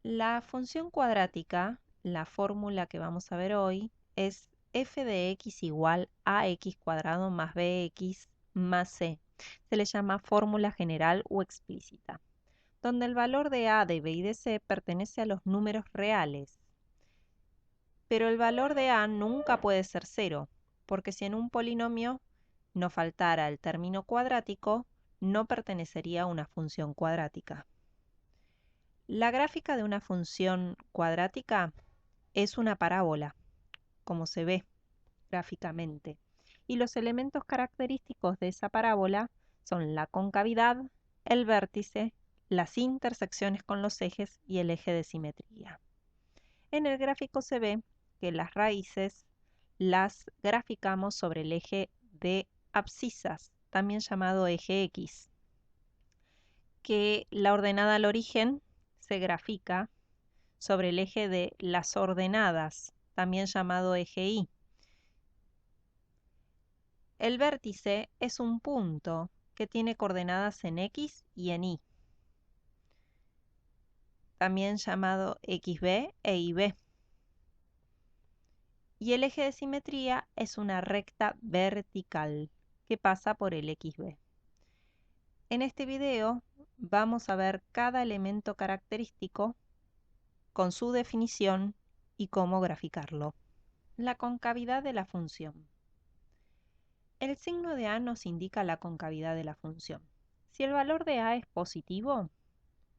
La función cuadrática, la fórmula que vamos a ver hoy, es f de x igual a x cuadrado más bx más c. Se le llama fórmula general o explícita, donde el valor de a, de b y de c pertenece a los números reales. Pero el valor de a nunca puede ser cero, porque si en un polinomio no faltara el término cuadrático, no pertenecería a una función cuadrática. La gráfica de una función cuadrática es una parábola, como se ve gráficamente, y los elementos característicos de esa parábola son la concavidad, el vértice, las intersecciones con los ejes y el eje de simetría. En el gráfico se ve que las raíces las graficamos sobre el eje de abscisas, también llamado eje X, que la ordenada al origen se grafica sobre el eje de las ordenadas, también llamado eje Y. El vértice es un punto que tiene coordenadas en X y en Y, también llamado XB e YB. Y el eje de simetría es una recta vertical que pasa por el XB. En este video vamos a ver cada elemento característico con su definición y cómo graficarlo. La concavidad de la función. El signo de a nos indica la concavidad de la función. Si el valor de a es positivo,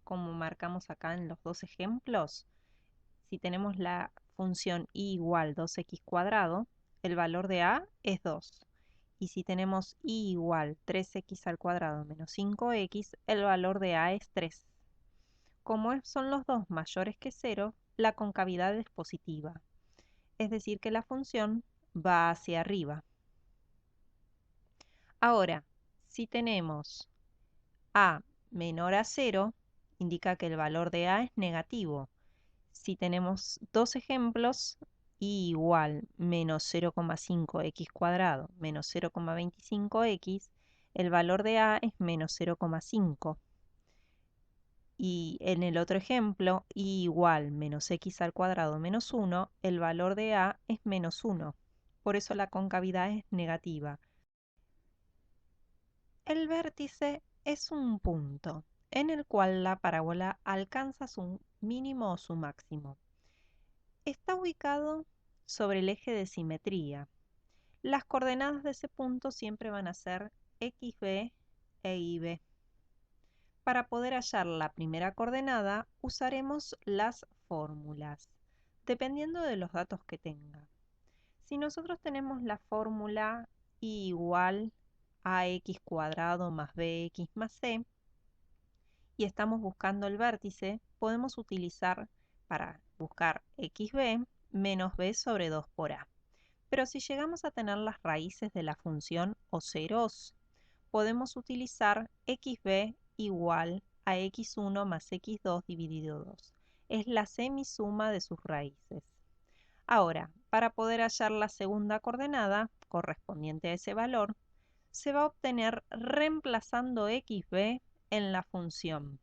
como marcamos acá en los dos ejemplos, si tenemos la función y igual 2x cuadrado, el valor de a es 2. Y si tenemos y igual 3x al cuadrado menos 5x, el valor de a es 3. Como son los dos mayores que 0, la concavidad es positiva. Es decir, que la función va hacia arriba. Ahora, si tenemos a menor a 0, indica que el valor de a es negativo. Si tenemos dos ejemplos, y igual menos 0,5x cuadrado menos 0,25x, el valor de a es menos 0,5. Y en el otro ejemplo, y igual menos x al cuadrado menos 1, el valor de a es menos 1. Por eso la concavidad es negativa. El vértice es un punto en el cual la parábola alcanza su mínimo o su máximo. Está ubicado sobre el eje de simetría. Las coordenadas de ese punto siempre van a ser XB e YB. Para poder hallar la primera coordenada, usaremos las fórmulas, dependiendo de los datos que tenga. Si nosotros tenemos la fórmula y igual a x cuadrado más bx más c, y estamos buscando el vértice, podemos utilizar para buscar xb menos b sobre 2 por a. Pero si llegamos a tener las raíces de la función o ceros, podemos utilizar xb igual a x1 más x2 dividido 2. Es la semisuma de sus raíces. Ahora, para poder hallar la segunda coordenada correspondiente a ese valor, se va a obtener reemplazando xb en la función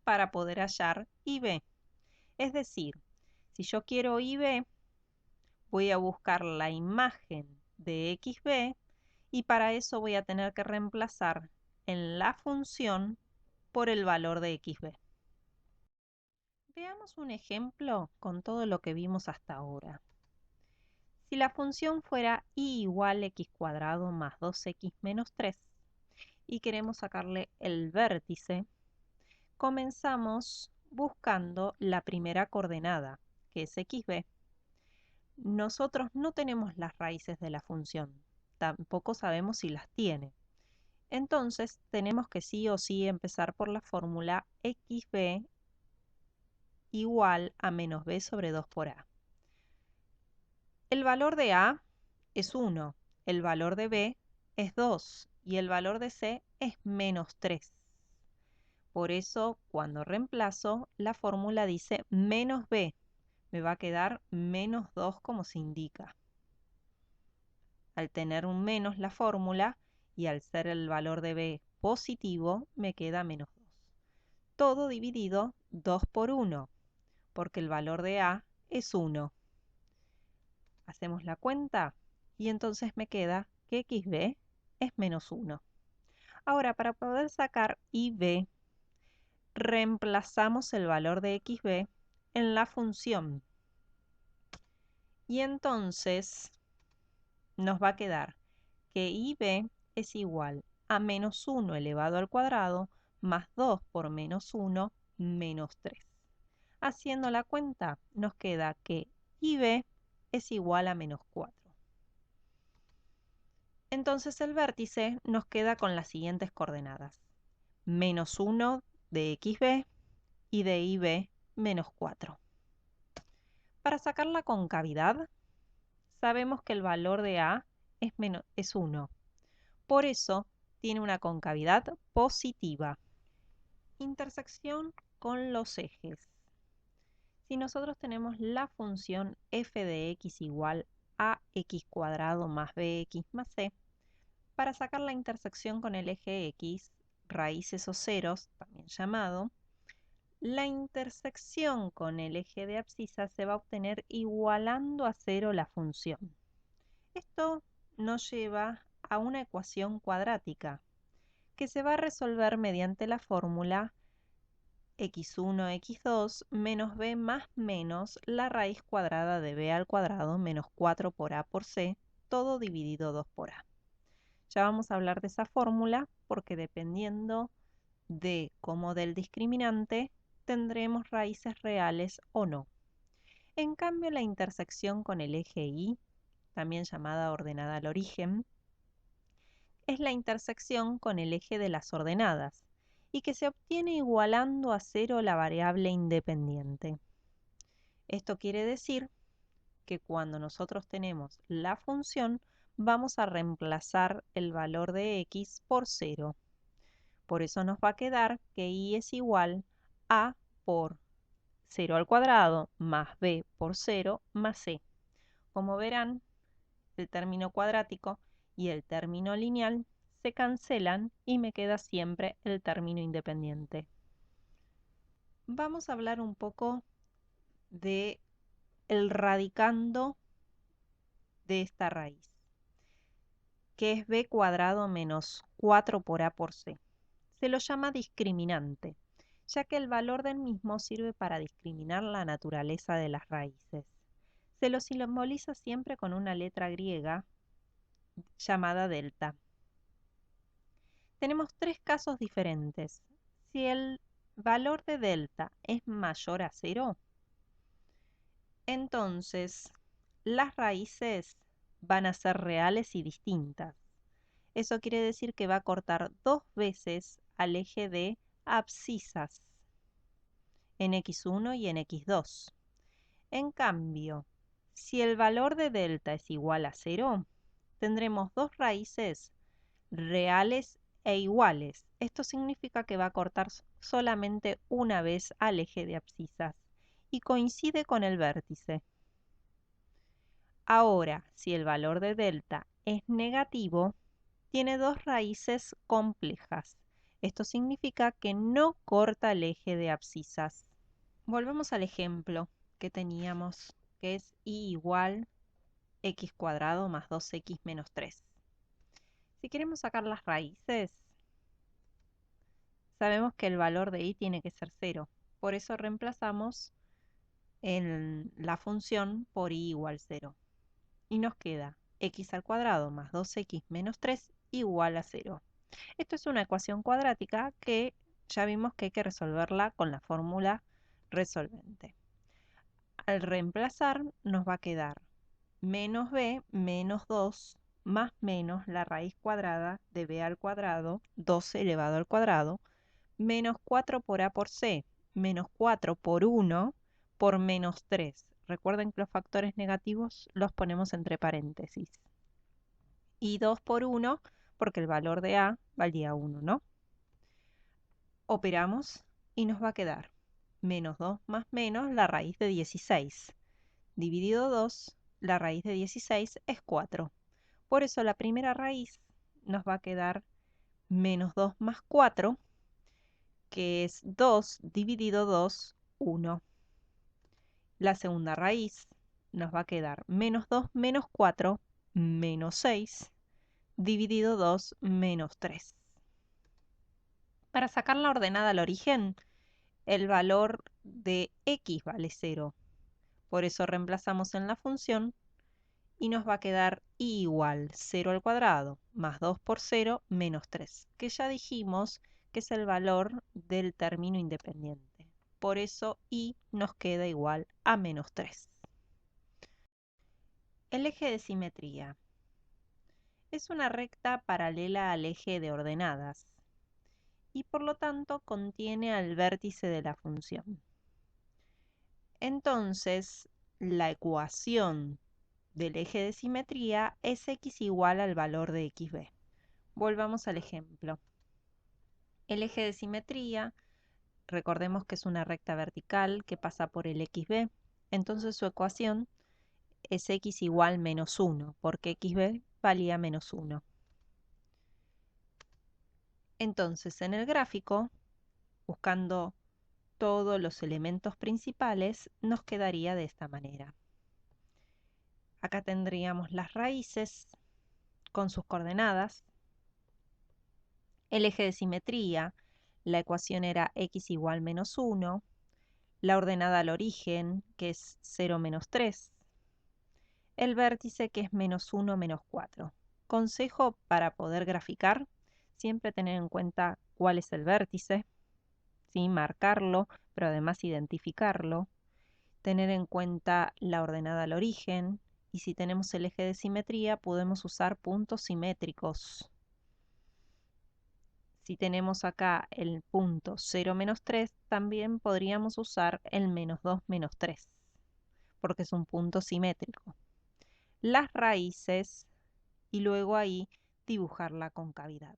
para poder hallar ib. Es decir, si yo quiero ib, voy a buscar la imagen de xb y para eso voy a tener que reemplazar en la función por el valor de xb. Veamos un ejemplo con todo lo que vimos hasta ahora. Si la función fuera y igual x cuadrado más 2x menos 3 y queremos sacarle el vértice, comenzamos buscando la primera coordenada, que es xb. Nosotros no tenemos las raíces de la función, tampoco sabemos si las tiene. Entonces tenemos que sí o sí empezar por la fórmula xb igual a menos b sobre 2 por a. El valor de a es 1, el valor de b es 2 y el valor de c es menos 3. Por eso, cuando reemplazo, la fórmula dice menos b. Me va a quedar menos 2 como se indica. Al tener un menos la fórmula y al ser el valor de b positivo, me queda menos 2. Todo dividido 2 por 1, porque el valor de A es 1. Hacemos la cuenta y entonces me queda que xb es menos 1. Ahora, para poder sacar ib, reemplazamos el valor de xb en la función. Y entonces nos va a quedar que ib es igual a menos 1 elevado al cuadrado más 2 por menos 1 menos 3. Haciendo la cuenta, nos queda que ib es igual a menos 4. Entonces el vértice nos queda con las siguientes coordenadas. Menos 1 de xb y de ib menos 4. Para sacar la concavidad, sabemos que el valor de A es 1. Por eso tiene una concavidad positiva. Intersección con los ejes. Si nosotros tenemos la función f de x igual a x cuadrado más bx más c, para sacar la intersección con el eje x, raíces o ceros, también llamado, la intersección con el eje de abscisa se va a obtener igualando a 0 la función. Esto nos lleva a una ecuación cuadrática que se va a resolver mediante la fórmula x1, x2 menos b más menos la raíz cuadrada de b al cuadrado menos 4 por a por c, todo dividido 2 por a. Ya vamos a hablar de esa fórmula porque dependiendo de cómo del discriminante tendremos raíces reales o no. En cambio, la intersección con el eje y, también llamada ordenada al origen, es la intersección con el eje de las ordenadas y que se obtiene igualando a 0 la variable independiente. Esto quiere decir que cuando nosotros tenemos la función, vamos a reemplazar el valor de x por 0. Por eso nos va a quedar que y es igual a por 0 al cuadrado más b por 0 más c. Como verán, el término cuadrático y el término lineal se cancelan y me queda siempre el término independiente. Vamos a hablar un poco de el radicando de esta raíz, que es b cuadrado menos 4 por a por c. Se lo llama discriminante, ya que el valor del mismo sirve para discriminar la naturaleza de las raíces. Se lo simboliza siempre con una letra griega llamada delta. Tenemos tres casos diferentes. Si el valor de delta es mayor a 0, entonces las raíces van a ser reales y distintas. Eso quiere decir que va a cortar 2 veces al eje de abscisas, en x1 y en x2. En cambio, si el valor de delta es igual a 0, tendremos dos raíces reales e iguales. Esto significa que va a cortar solamente una vez al eje de abscisas y coincide con el vértice. Ahora, si el valor de delta es negativo, tiene dos raíces complejas. Esto significa que no corta el eje de abscisas. Volvemos al ejemplo que teníamos, que es y igual x cuadrado más 2x menos 3. Si queremos sacar las raíces, sabemos que el valor de y tiene que ser 0. Por eso reemplazamos en la función por y igual 0. Y nos queda x al cuadrado más 2x menos 3 igual a 0. Esto es una ecuación cuadrática que ya vimos que hay que resolverla con la fórmula resolvente. Al reemplazar nos va a quedar menos b menos 2 más menos la raíz cuadrada de b al cuadrado, 12 elevado al cuadrado, menos 4 por a por c, menos 4 por 1 por menos 3. Recuerden que los factores negativos los ponemos entre paréntesis. Y 2 por 1 porque el valor de a valía 1, ¿no? Operamos y nos va a quedar menos 2 más menos la raíz de 16. Dividido 2, la raíz de 16 es 4. Por eso la primera raíz nos va a quedar menos 2 más 4, que es 2 dividido 2, 1. La segunda raíz nos va a quedar menos 2 menos 4 menos 6 dividido 2 menos 3. Para sacar la ordenada al origen, el valor de x vale 0. Por eso reemplazamos en la función y nos va a quedar y igual 0 al cuadrado más 2 por 0 menos 3, que ya dijimos que es el valor del término independiente. Por eso y nos queda igual a menos 3. El eje de simetría es una recta paralela al eje de ordenadas y por lo tanto contiene al vértice de la función. Entonces, la ecuación del eje de simetría es x igual al valor de xb. Volvamos al ejemplo. El eje de simetría, recordemos que es una recta vertical que pasa por el xb, entonces su ecuación es x igual menos 1, porque xb valía menos 1. Entonces, en el gráfico, buscando todos los elementos principales, nos quedaría de esta manera. Acá tendríamos las raíces con sus coordenadas, el eje de simetría, la ecuación era x igual menos 1, la ordenada al origen, que es 0 menos 3, el vértice, que es menos 1 menos 4. Consejo para poder graficar, siempre tener en cuenta cuál es el vértice, ¿sí? Marcarlo, pero además identificarlo, tener en cuenta la ordenada al origen, y si tenemos el eje de simetría podemos usar puntos simétricos. Si tenemos acá el punto 0 menos 3, también podríamos usar el menos 2 menos 3, porque es un punto simétrico. Las raíces y luego ahí dibujar la concavidad.